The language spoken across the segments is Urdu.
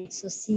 180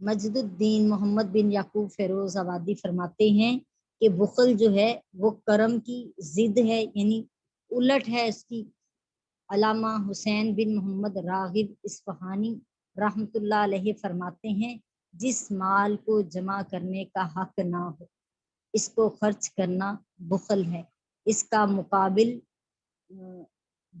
مجد الدین محمد بن یعقوب فیروز آبادی فرماتے ہیں کہ بخل جو ہے وہ کرم کی ضد ہے، یعنی الٹ ہے اس کی۔ علامہ حسین بن محمد راغب اصفہانی رحمۃ اللہ علیہ فرماتے ہیں جس مال کو جمع کرنے کا حق نہ ہو اس کو خرچ کرنا بخل ہے۔ اس کا مقابل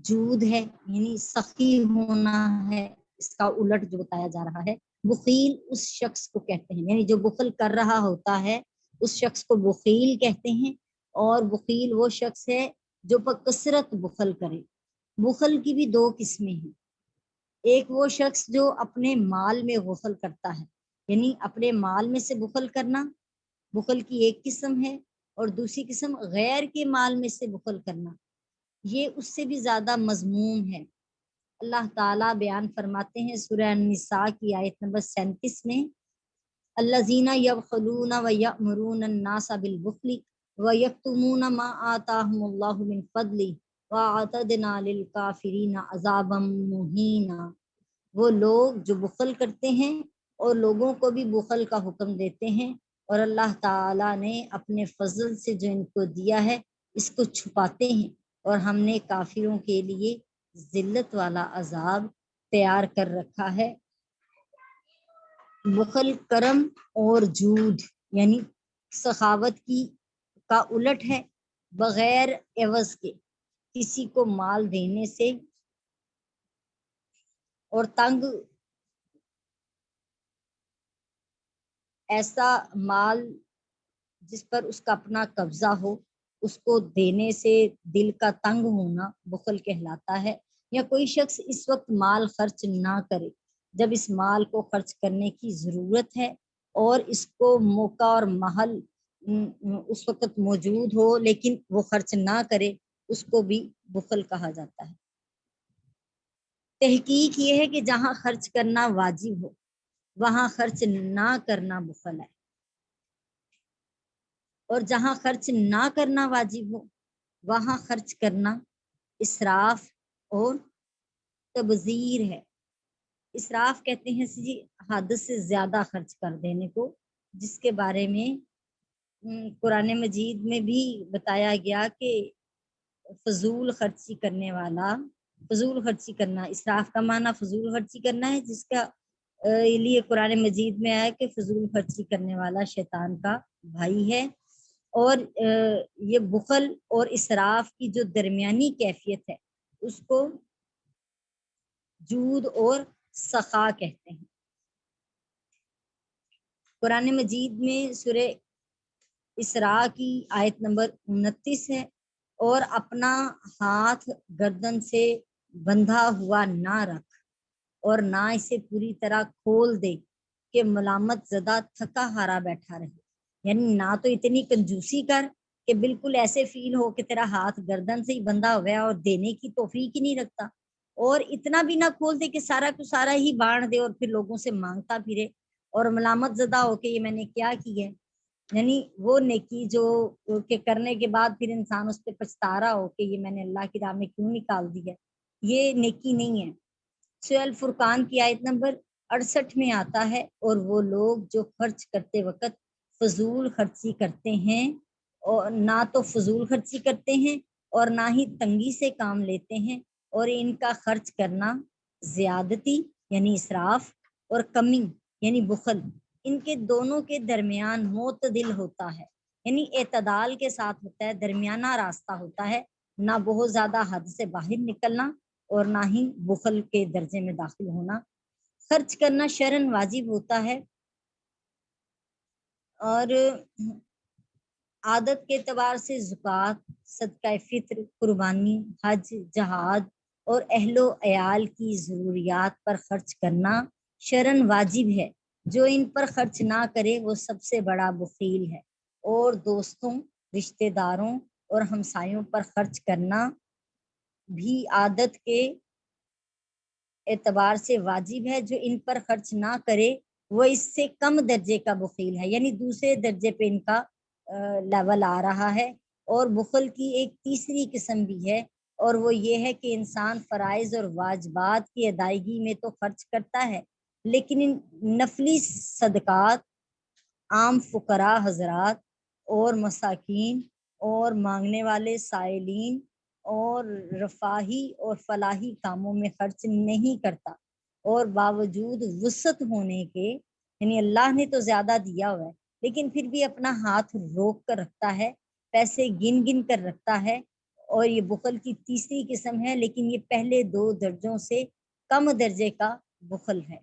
جود ہے، یعنی سخی ہونا ہے۔ اس کا الٹ جو بتایا جا رہا ہے، بخیل اس شخص کو کہتے ہیں، یعنی جو بخل کر رہا ہوتا ہے اس شخص کو بخیل کہتے ہیں، اور بخیل وہ شخص ہے جو بکثرت بخل کرے۔ بخل کی بھی دو قسمیں ہیں، ایک وہ شخص جو اپنے مال میں بخل کرتا ہے، یعنی اپنے مال میں سے بخل کرنا بخل کی ایک قسم ہے، اور دوسری قسم غیر کے مال میں سے بخل کرنا، یہ اس سے بھی زیادہ مذموم ہے۔ اللہ تعالیٰ بیان فرماتے ہیں سورہ النساء کی آیت نمبر 37 میں، الذین یبخلون ویأمرون الناس بالبخل ویکتمون ما آتاہم اللہ من فضلہ وَأَعْتَدْنَا لِلْكَافِرِينَ عَذَابًا مُهِينًا۔ وہ لوگ جو بخل کرتے ہیں اور لوگوں کو بھی بخل کا حکم دیتے ہیں، اور اللہ تعالیٰ نے اپنے فضل سے جو ان کو دیا ہے اس کو چھپاتے ہیں، اور ہم نے کافروں کے لیے ذلت والا عذاب تیار کر رکھا ہے۔ بخل کرم اور جود یعنی سخاوت کا الٹ ہے، بغیر عوض کے کسی کو مال دینے سے، اور تنگ ایسا مال جس پر اس کا اپنا قبضہ ہو اس کو دینے سے دل کا تنگ ہونا بخل کہلاتا ہے۔ یا کوئی شخص اس وقت مال خرچ نہ کرے جب اس مال کو خرچ کرنے کی ضرورت ہے، اور اس کو موقع اور محل اس وقت موجود ہو لیکن وہ خرچ نہ کرے، اس کو بھی بخل کہا جاتا ہے۔ تحقیق یہ ہے کہ جہاں خرچ کرنا واجب ہو وہاں خرچ نہ کرنا بخل ہے، اور جہاں خرچ نہ کرنا واجب ہو وہاں خرچ کرنا اسراف اور تبذیر ہے۔ اسراف کہتے ہیں جی حد سے زیادہ خرچ کر دینے کو، جس کے بارے میں قرآن مجید میں بھی بتایا گیا کہ فضول خرچی کرنے والا، فضول خرچی کرنا، اسراف کا معنی فضول خرچی کرنا ہے، جس کا لیے قرآن مجید میں آیا کہ فضول خرچی کرنے والا شیطان کا بھائی ہے۔ اور یہ بخل اور اسراف کی جو درمیانی کیفیت ہے اس کو جود اور سخا کہتے ہیں۔ قرآن مجید میں سورہ اسراء کی آیت نمبر 29 ہے، اور اپنا ہاتھ گردن سے بندھا ہوا نہ رکھ اور نہ اسے پوری طرح کھول دے کہ ملامت زدہ تھکا ہارا بیٹھا رہے، یعنی نہ تو اتنی کنجوسی کر کہ بالکل ایسے فیل ہو کہ تیرا ہاتھ گردن سے ہی بندھا ہوا ہے اور دینے کی توفیق ہی نہیں رکھتا، اور اتنا بھی نہ کھول دے کہ سارا کو سارا ہی بانٹ دے اور پھر لوگوں سے مانگتا پھرے اور ملامت زدہ ہو کہ یہ میں نے کیا کی ہے، یعنی وہ نیکی جو کہ کرنے کے بعد پھر انسان اس پہ پچھتا رہا ہو کہ یہ میں نے اللہ کی راہ میں کیوں نکال دی ہے، یہ نیکی نہیں ہے۔ سورہ الفرقان کی آیت نمبر 68 میں آتا ہے، اور وہ لوگ جو خرچ کرتے وقت فضول خرچی کرتے ہیں، اور نہ تو فضول خرچی کرتے ہیں اور نہ ہی تنگی سے کام لیتے ہیں، اور ان کا خرچ کرنا زیادتی یعنی اسراف اور کمی یعنی بخل، ان کے دونوں کے درمیان معتدل ہوتا ہے، یعنی اعتدال کے ساتھ ہوتا ہے، درمیانہ راستہ ہوتا ہے، نہ بہت زیادہ حد سے باہر نکلنا اور نہ ہی بخل کے درجے میں داخل ہونا۔ خرچ کرنا شرعاً واجب ہوتا ہے، اور عادت کے اعتبار سے زکوٰۃ، صدقہ فطر، قربانی، حج، جہاد اور اہل و عیال کی ضروریات پر خرچ کرنا شرعاً واجب ہے۔ جو ان پر خرچ نہ کرے وہ سب سے بڑا بخیل ہے۔ اور دوستوں، رشتہ داروں اور ہمسایوں پر خرچ کرنا بھی عادت کے اعتبار سے واجب ہے۔ جو ان پر خرچ نہ کرے وہ اس سے کم درجے کا بخیل ہے، یعنی دوسرے درجے پہ ان کا لیول آ رہا ہے۔ اور بخل کی ایک تیسری قسم بھی ہے، اور وہ یہ ہے کہ انسان فرائض اور واجبات کی ادائیگی میں تو خرچ کرتا ہے لیکن ان نفلی صدقات عام فقراء حضرات اور مساکین اور مانگنے والے سائلین اور رفاہی اور فلاحی کاموں میں خرچ نہیں کرتا، اور باوجود وسعت ہونے کے، یعنی اللہ نے تو زیادہ دیا ہوا ہے لیکن پھر بھی اپنا ہاتھ روک کر رکھتا ہے، پیسے گن گن کر رکھتا ہے، اور یہ بخل کی تیسری قسم ہے، لیکن یہ پہلے دو درجوں سے کم درجے کا بخل ہے۔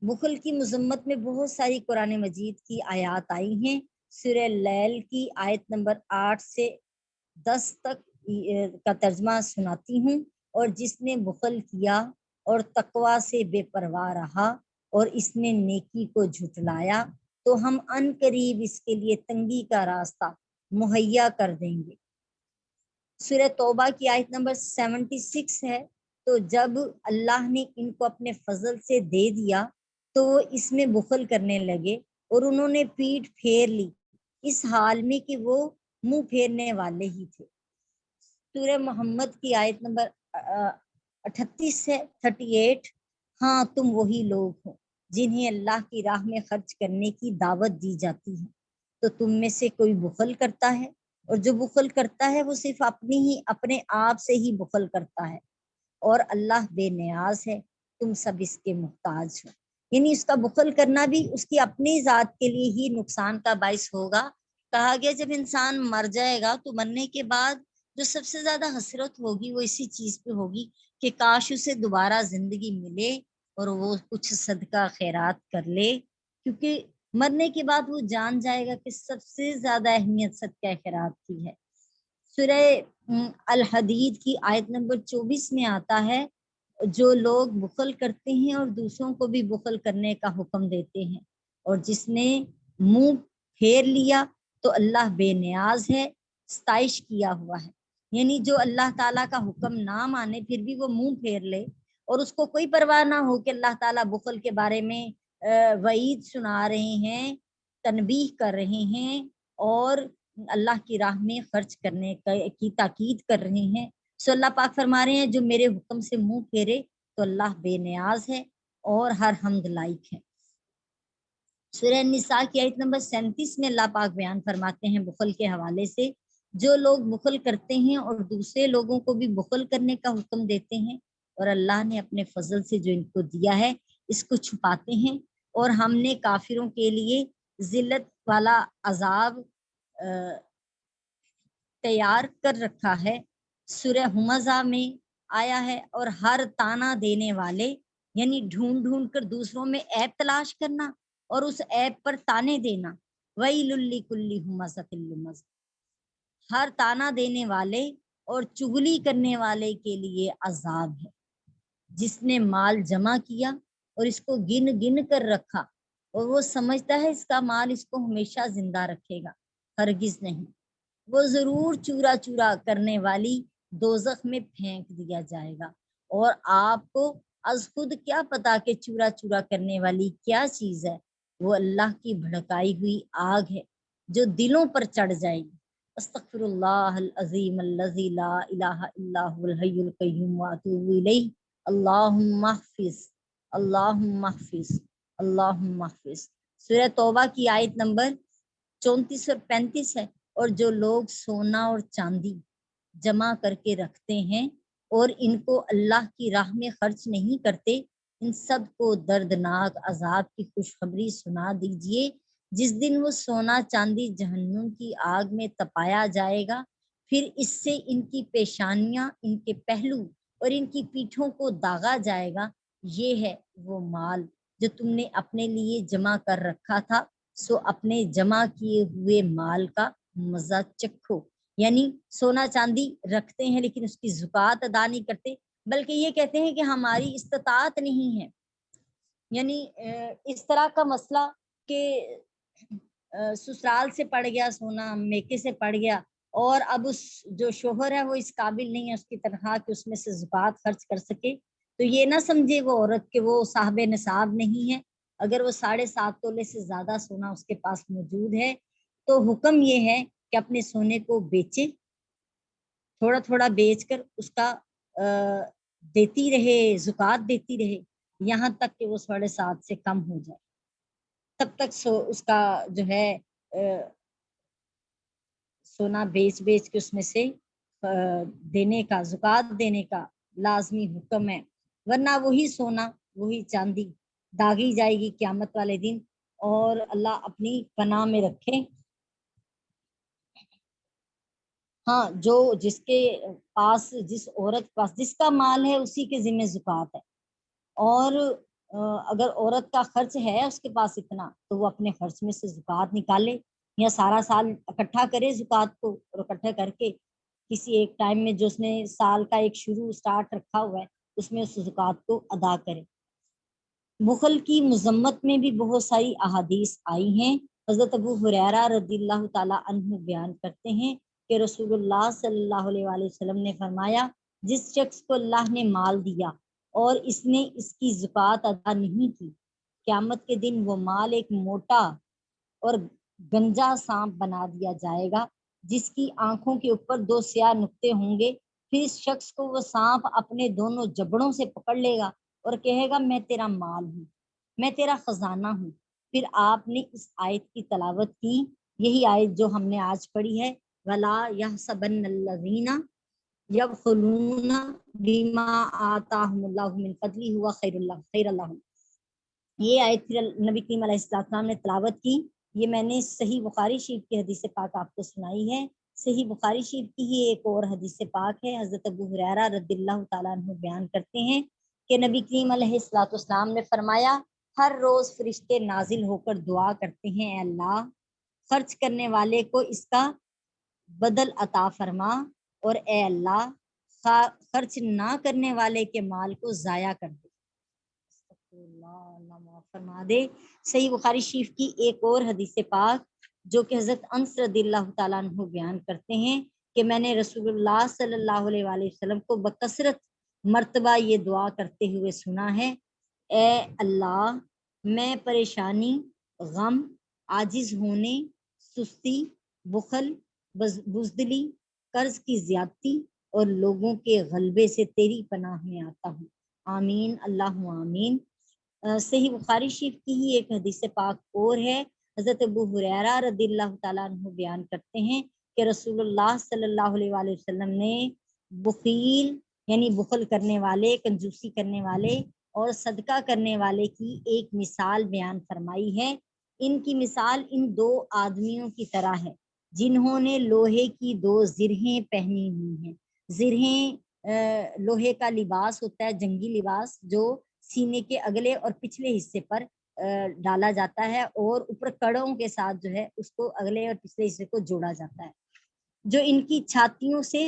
بخل کی مذمت میں بہت ساری قرآن مجید کی آیات آئی ہیں۔ سورہ لیل کی آیت نمبر 8 سے 10 تک کا ترجمہ سناتی ہوں۔ اور جس نے بخل کیا اور تقوی سے بے پرواہ رہا اور اس نے نیکی کو جھٹلایا تو ہم ان قریب اس کے لیے تنگی کا راستہ مہیا کر دیں گے۔ سورہ توبہ کی آیت نمبر 76 ہے۔ تو جب اللہ نے ان کو اپنے فضل سے دے دیا تو وہ اس میں بخل کرنے لگے اور انہوں نے پیٹھ پھیر لی، اس حال میں کہ وہ منہ پھیرنے والے ہی تھے۔ سورہ محمد کی آیت نمبر 38 ہے، 38۔ ہاں تم وہی لوگ ہو جنہیں اللہ کی راہ میں خرچ کرنے کی دعوت دی جاتی ہے، تو تم میں سے کوئی بخل کرتا ہے، اور جو بخل کرتا ہے وہ صرف اپنے آپ سے ہی بخل کرتا ہے، اور اللہ بے نیاز ہے، تم سب اس کے محتاج ہو۔ یعنی اس کا بخل کرنا بھی اس کی اپنی ذات کے لیے ہی نقصان کا باعث ہوگا۔ کہا گیا جب انسان مر جائے گا تو مرنے کے بعد جو سب سے زیادہ حسرت ہوگی وہ اسی چیز پہ ہوگی کہ کاش اسے دوبارہ زندگی ملے اور وہ کچھ صدقہ خیرات کر لے، کیونکہ مرنے کے بعد وہ جان جائے گا کہ سب سے زیادہ اہمیت صدقہ خیرات کی ہے۔ سورہ الحدید کی آیت نمبر 24 میں آتا ہے، جو لوگ بخل کرتے ہیں اور دوسروں کو بھی بخل کرنے کا حکم دیتے ہیں، اور جس نے منہ پھیر لیا تو اللہ بے نیاز ہے، ستائش کیا ہوا ہے۔ یعنی جو اللہ تعالیٰ کا حکم نہ مانے پھر بھی وہ منہ پھیر لے اور اس کو کوئی پرواہ نہ ہو کہ اللہ تعالیٰ بخل کے بارے میں وعید سنا رہے ہیں، تنبیہ کر رہے ہیں، اور اللہ کی راہ میں خرچ کرنے کی تاکید کر رہے ہیں۔ سو اللہ پاک فرما رہے ہیں جو میرے حکم سے منہ پھیرے تو اللہ بے نیاز ہے اور ہر حمد لائق ہے۔ سورہ النساء کی آیت نمبر 37 میں اللہ پاک بیان فرماتے ہیں بخل کے حوالے سے، جو لوگ بخل کرتے ہیں اور دوسرے لوگوں کو بھی بخل کرنے کا حکم دیتے ہیں اور اللہ نے اپنے فضل سے جو ان کو دیا ہے اس کو چھپاتے ہیں، اور ہم نے کافروں کے لیے ذلت والا عذاب تیار کر رکھا ہے۔ سورہ ہمزہ میں آیا ہے، اور ہر تانا دینے والے، یعنی ڈھونڈ ڈھونڈ کر دوسروں میں عیب تلاش کرنا اور اس عیب پر تانے دینا، وَيْلٌ لِّكُلِّ ہُمَزَةٍ لُمَزَةٍ، ہر تانا دینے والے اور چغلی کرنے والے کے لیے عذاب ہے، جس نے مال جمع کیا اور اس کو گن گن کر رکھا اور وہ سمجھتا ہے اس کا مال اس کو ہمیشہ زندہ رکھے گا، ہرگز نہیں، وہ ضرور چورا چورا کرنے والی دوزخ میں پھینک دیا جائے گا۔ اور آپ کو از خود کیا پتا کہ چورا چورا کرنے والی کیا چیز ہے، وہ اللہ کی بھڑکائی ہوئی آگ ہے جو دلوں پر چڑھ جائے گی۔ استغفر اللہ العظیم الذی لا الہ الا هو الحی القیوم واتوب الیہ۔ اللہم احفظ، اللہم احفظ، اللہم احفظ۔ سورہ توبہ کی آیت نمبر 34 اور 35 ہے، اور جو لوگ سونا اور چاندی جمع کر کے رکھتے ہیں اور ان کو اللہ کی راہ میں خرچ نہیں کرتے، ان سب کو دردناک عذاب کی خوشخبری سنا دیجئے، جس دن وہ سونا چاندی جہنم کی آگ میں تپایا جائے گا، پھر اس سے ان کی پیشانیاں، ان کے پہلو اور ان کی پیٹھوں کو داغا جائے گا، یہ ہے وہ مال جو تم نے اپنے لیے جمع کر رکھا تھا، سو اپنے جمع کیے ہوئے مال کا مزہ چکھو۔ یعنی سونا چاندی رکھتے ہیں لیکن اس کی زکوٰۃ ادا نہیں کرتے، بلکہ یہ کہتے ہیں کہ ہماری استطاعت نہیں ہے۔ یعنی اس طرح کا مسئلہ کہ سسرال سے پڑ گیا سونا، میکے سے پڑ گیا، اور اب اس جو شوہر ہے وہ اس قابل نہیں ہے اس کی تنخواہ کہ اس میں سے زکوٰۃ خرچ کر سکے، تو یہ نہ سمجھے وہ عورت کہ وہ صاحب نصاب نہیں ہے۔ اگر وہ 7.5 تولے سے زیادہ سونا اس کے پاس موجود ہے تو حکم یہ ہے کہ اپنے سونے کو بیچے، تھوڑا تھوڑا بیچ کر اس کا دیتی رہے، زکوٰۃ دیتی رہے، یہاں تک کہ وہ 7.5 سے کم ہو جائے، تب تک اس کا جو ہے سونا بیچ بیچ کے اس میں سے دینے کا، زکوٰۃ دینے کا لازمی حکم ہے، ورنہ وہی سونا وہی چاندی داغی جائے گی قیامت والے دن، اور اللہ اپنی پناہ میں رکھے۔ ہاں، جس کے پاس، جس عورت کے پاس جس کا مال ہے اسی کے ذمہ زکوٰۃ ہے، اور اگر عورت کا خرچ ہے اس کے پاس اتنا تو وہ اپنے خرچ میں سے زکوٰۃ نکالے، یا سارا سال اکٹھا کرے زکوٰۃ کو، اور اکٹھا کر کے کسی ایک ٹائم میں جو اس نے سال کا ایک اسٹارٹ رکھا ہوا ہے اس میں اس زکوٰۃ کو ادا کرے۔ بخل کی مذمت میں بھی بہت ساری احادیث آئی ہیں۔ حضرت ابو ہریرہ رضی اللہ تعالیٰ عنہ بیان کرتے ہیں کہ رسول اللہ صلی اللہ علیہ وآلہ وسلم نے فرمایا، جس شخص کو اللہ نے مال دیا اور اس نے اس کی زکوٰۃ ادا نہیں کی، قیامت کے دن وہ مال ایک موٹا اور گنجا سانپ بنا دیا جائے گا، جس کی آنکھوں کے اوپر 2 سیاہ نقطے ہوں گے۔ پھر اس شخص کو وہ سانپ اپنے دونوں جبڑوں سے پکڑ لے گا اور کہے گا، میں تیرا مال ہوں، میں تیرا خزانہ ہوں۔ پھر آپ نے اس آیت کی تلاوت کی، یہی آیت جو ہم نے آج پڑھی ہے، وَلَا يَحْسَبَنَّ الَّذِينَ يَبْخِلُونَ بِمَا آتَاهُمُ اللَّهُ مِنْ فَضْلِهِ هُوَ خَيْرٌ لَهُمْ۔ یہ آیت پھر نبی کریم علیہ السلام نے تلاوت کی۔ یہ میں نے صحیح بخاری شریف کی حدیث پاک آپ کو سنائی ہے۔ صحیح بخاری شریف کی ہی ایک اور حدیث پاک ہے، حضرت ابو ہریرہ رضی اللہ تعالیٰ عنہ بیان کرتے ہیں کہ نبی کریم علیہ السلام نے فرمایا، ہر روز فرشتے نازل ہو کر دعا کرتے ہیں، اے اللہ خرچ کرنے والے کو اس کا بدل عطا فرما، اور اے اللہ خرچ نہ کرنے والے کے مال کو ضائع کر دے، اللہ معاف فرما دے۔ صحیح بخاری شریف کی ایک اور حدیث پاک جو کہ حضرت انس رضی اللہ تعالیٰ عنہ بیان کرتے ہیں کہ میں نے رسول اللہ صلی اللہ علیہ وآلہ وسلم کو بکثرت مرتبہ یہ دعا کرتے ہوئے سنا ہے، اے اللہ میں پریشانی، غم، عاجز ہونے، سستی، بخل، بزدلی، قرض کی زیادتی اور لوگوں کے غلبے سے تیری پناہ میں آتا ہوں، آمین اللہ آمین۔ صحیح بخاری شریف کی ہی ایک حدیث پاک اور ہے، حضرت ابو ہریرہ رضی اللہ تعالیٰ عنہ بیان کرتے ہیں کہ رسول اللہ صلی اللہ علیہ وآلہ وسلم نے بخیل یعنی بخل کرنے والے، کنجوسی کرنے والے اور صدقہ کرنے والے کی ایک مثال بیان فرمائی ہے۔ ان کی مثال ان 2 آدمیوں کی طرح ہے جنہوں نے لوہے کی 2 زرہیں پہنی ہوئی ہیں۔ زرہیں لوہے کا لباس ہوتا ہے، جنگی لباس، جو سینے کے اگلے اور پچھلے حصے پر ڈالا جاتا ہے، اور اوپر کڑوں کے ساتھ جو ہے اس کو اگلے اور پچھلے حصے کو جوڑا جاتا ہے، جو ان کی چھاتیوں سے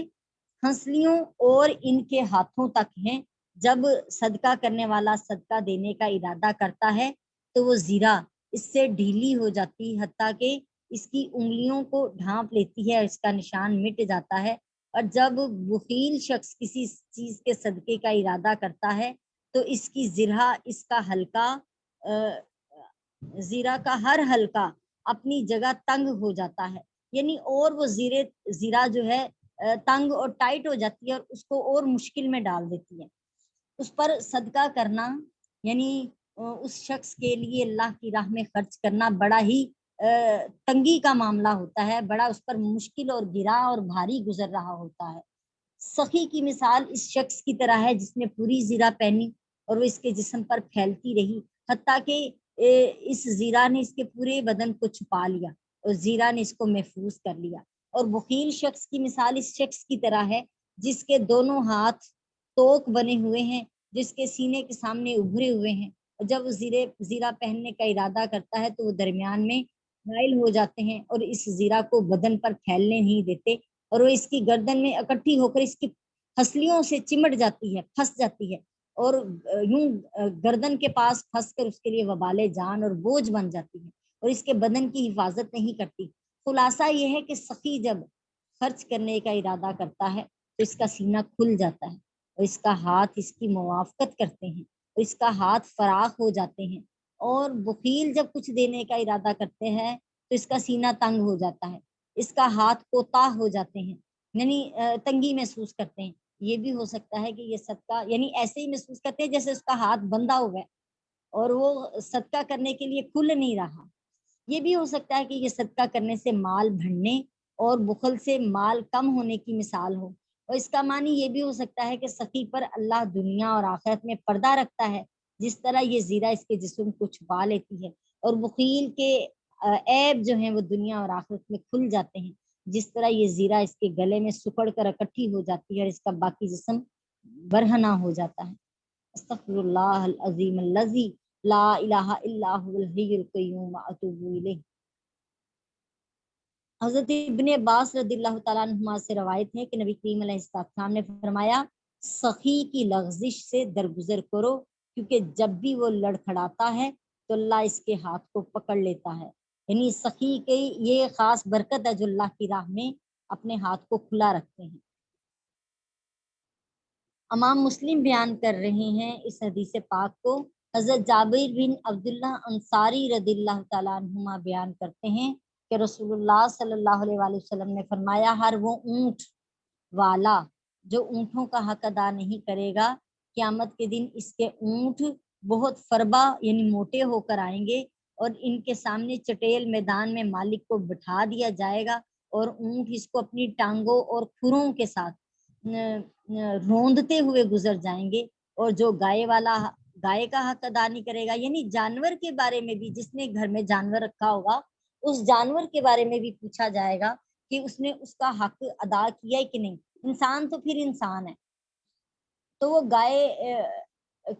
ہنسلیوں اور ان کے ہاتھوں تک ہیں۔ جب صدقہ کرنے والا صدقہ دینے کا ارادہ کرتا ہے تو وہ زیرہ اس سے ڈھیلی ہو جاتی، حتیٰ کہ اس کی انگلیوں کو ڈھانپ لیتی ہے، اس کا نشان مٹ جاتا ہے۔ اور جب بخیل شخص کسی چیز کے صدقے کا ارادہ کرتا ہے تو اس کی زرہ، اس کا حلقہ، زیرہ کا ہر حلقہ اپنی جگہ تنگ ہو جاتا ہے، یعنی اور وہ زیرہ جو ہے تنگ اور ٹائٹ ہو جاتی ہے اور اس کو اور مشکل میں ڈال دیتی ہے۔ اس پر صدقہ کرنا یعنی اس شخص کے لیے اللہ کی راہ میں خرچ کرنا بڑا ہی تنگی کا معاملہ ہوتا ہے، بڑا اس پر مشکل اور گرا اور بھاری گزر رہا ہوتا ہے۔ سخی کی مثال اس شخص کی طرح ہے جس نے پوری زیرہ پہنی اور وہ اس کے جسم پر پھیلتی رہی، حتیٰ کہ اس زیرہ نے اس کے پورے بدن کو چھپا لیا اور زیرہ نے اس کو محفوظ کر لیا۔ اور بخیل شخص کی مثال اس شخص کی طرح ہے جس کے دونوں ہاتھ توک بنے ہوئے ہیں، جس کے سینے کے سامنے ابھرے ہوئے ہیں، اور جب وہ زیرہ پہننے کا ارادہ کرتا ہے تو وہ درمیان میں مائل ہو جاتے ہیں اور اس زیرہ کو بدن پر پھیلنے نہیں دیتے، اور وہ اس کی گردن میں اکٹھی ہو کر اس کی ہنسلیوں سے چمٹ جاتی ہے، پھنس جاتی ہے، اور یوں گردن کے پاس پھنس کر اس کے لیے وبال جان اور بوجھ بن جاتی ہے اور اس کے بدن کی حفاظت نہیں کرتی۔ خلاصہ یہ ہے کہ سخی جب خرچ کرنے کا ارادہ کرتا ہے تو اس کا سینہ کھل جاتا ہے اور اس کا ہاتھ اس کی موافقت کرتے ہیں اور اس کا ہاتھ فراخ ہو جاتے ہیں، اور بخیل جب کچھ دینے کا ارادہ کرتے ہیں تو اس کا سینہ تنگ ہو جاتا ہے، اس کا ہاتھ کوتاہ ہو جاتے ہیں، یعنی تنگی محسوس کرتے ہیں۔ یہ بھی ہو سکتا ہے کہ یہ صدقہ یعنی ایسے ہی محسوس کرتے ہیں جیسے اس کا ہاتھ بندھا ہوا ہے اور وہ صدقہ کرنے کے لیے کھل نہیں رہا. یہ بھی ہو سکتا ہے کہ یہ صدقہ کرنے سے مال بڑھنے اور بخل سے مال کم ہونے کی مثال ہو. اور اس کا معنی یہ بھی ہو سکتا ہے کہ سخی پر اللہ دنیا اور آخرت میں پردہ رکھتا ہے، جس طرح یہ زیرہ اس کے جسم کو چھپا لیتی ہے، اور بخیل کے عیب جو ہیں وہ دنیا اور آخرت میں کھل جاتے ہیں، جس طرح یہ زیرہ اس کے گلے میں سکڑ کر اکٹھی ہو جاتی ہے اور اس کا باقی جسم برہنہ ہو جاتا ہے. استغفر اللہ العظیم الذی لا الہ الا هو الحی القیوم واتوب الیہ. حضرت ابن عباس رضی اللہ تعالیٰ عنہما سے روایت ہے کہ نبی کریم علیہ السلام نے فرمایا سخی کی لغزش سے درگزر کرو، کیونکہ جب بھی وہ لڑکھڑاتا ہے تو اللہ اس کے ہاتھ کو پکڑ لیتا ہے. یعنی سخی کی یہ خاص برکت ہے جو اللہ کی راہ میں اپنے ہاتھ کو کھلا رکھتے ہیں. امام مسلم بیان کر رہے ہیں اس حدیث پاک کو. حضرت جابر بن عبداللہ انصاری رضی اللہ تعالیٰ عنہما بیان کرتے ہیں کہ رسول اللہ صلی اللہ علیہ وآلہ وسلم نے فرمایا ہر وہ اونٹ والا جو اونٹوں کا حق ادا نہیں کرے گا، قیامت کے دن اس کے اونٹ بہت فربا یعنی موٹے ہو کر آئیں گے اور ان کے سامنے چٹیل میدان میں مالک کو بٹھا دیا جائے گا اور اونٹ اس کو اپنی ٹانگوں اور کھروں کے ساتھ روندتے ہوئے گزر جائیں گے. اور جو گائے کا حق ادا نہیں کرے گا، یعنی جانور کے بارے میں بھی، جس نے گھر میں جانور رکھا ہوگا اس جانور کے بارے میں بھی پوچھا جائے گا کہ اس نے اس کا حق ادا کیا ہے کہ نہیں. انسان تو پھر انسان ہے، تو وہ گائے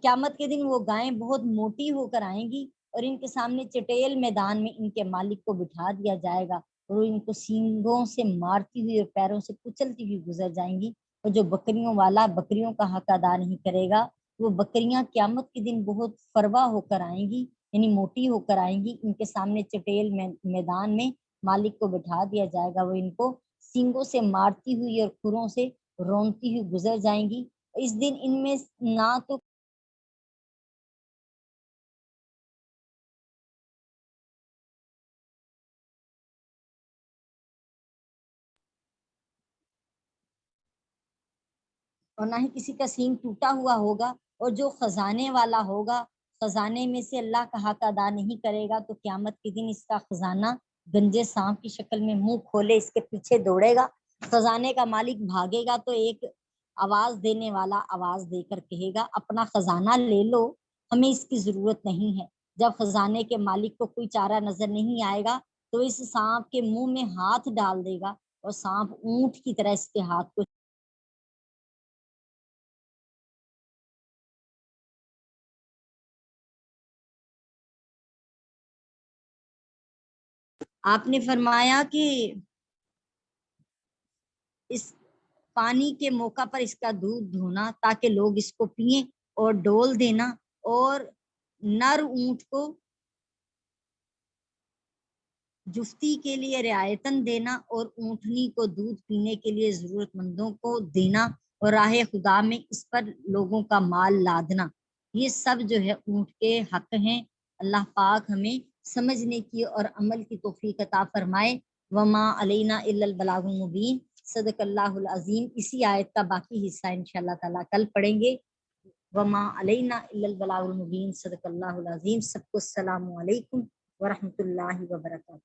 قیامت کے دن وہ گائیں بہت موٹی ہو کر آئیں گی اور ان کے سامنے چٹیل میدان میں ان کے مالک کو بٹھا دیا جائے گا اور ان کو سینگوں سے مارتی ہوئی اور پیروں سے کچلتی ہوئی گزر جائیں گی. اور جو بکریوں والا بکریوں کا حق ادا نہیں کرے گا، وہ بکریاں قیامت کے دن بہت فروا ہو کر آئیں گی، یعنی موٹی ہو کر آئیں گی. ان کے سامنے چٹیل میدان میں مالک کو بٹھا دیا جائے گا، وہ ان کو سینگوں سے مارتی ہوئی اور کھروں سے رونتی ہوئی گزر جائیں گی. اس دن ان میں نہ تو اور نہ ہی کسی کا سینگ ٹوٹا ہوا ہوگا. اور جو خزانے والا ہوگا، خزانے میں سے اللہ کا حق ادا نہیں کرے گا تو قیامت کے دن اس کا خزانہ گنجے سانپ کی شکل میں منہ کھولے اس کے پیچھے دوڑے گا. خزانے کا مالک بھاگے گا تو ایک آواز دینے والا آواز دے کر کہے گا اپنا خزانہ لے لو، ہمیں اس کی ضرورت نہیں ہے. جب خزانے کے مالک کو کوئی چارہ نظر نہیں آئے گا تو اس سانپ کے منہ میں ہاتھ ڈال دے گا اور سانپ اونٹ کی طرح اس کے ہاتھ کو آپ نے فرمایا کہ اس پانی کے موقع پر اس کا دودھ دھونا تاکہ لوگ اس کو پئیں اور ڈول دینا، اور نر اونٹ کو جفتی کے لیے رعایتن دینا اور اونٹنی کو دودھ پینے کے لیے ضرورت مندوں کو دینا اور راہ خدا میں اس پر لوگوں کا مال لادنا، یہ سب جو ہے اونٹ کے حق ہیں. اللہ پاک ہمیں سمجھنے کی اور عمل کی توفیق عطا فرمائے. وما علینا الا البلاغ المبین. صدق اللہ العظیم. اسی آیت کا باقی حصہ انشاءاللہ تعالیٰ کل پڑھیں گے. وما علینا الا البلاغ المبین. صدق اللہ العظیم. سب کو السلام علیکم ورحمۃ اللہ وبرکاتہ.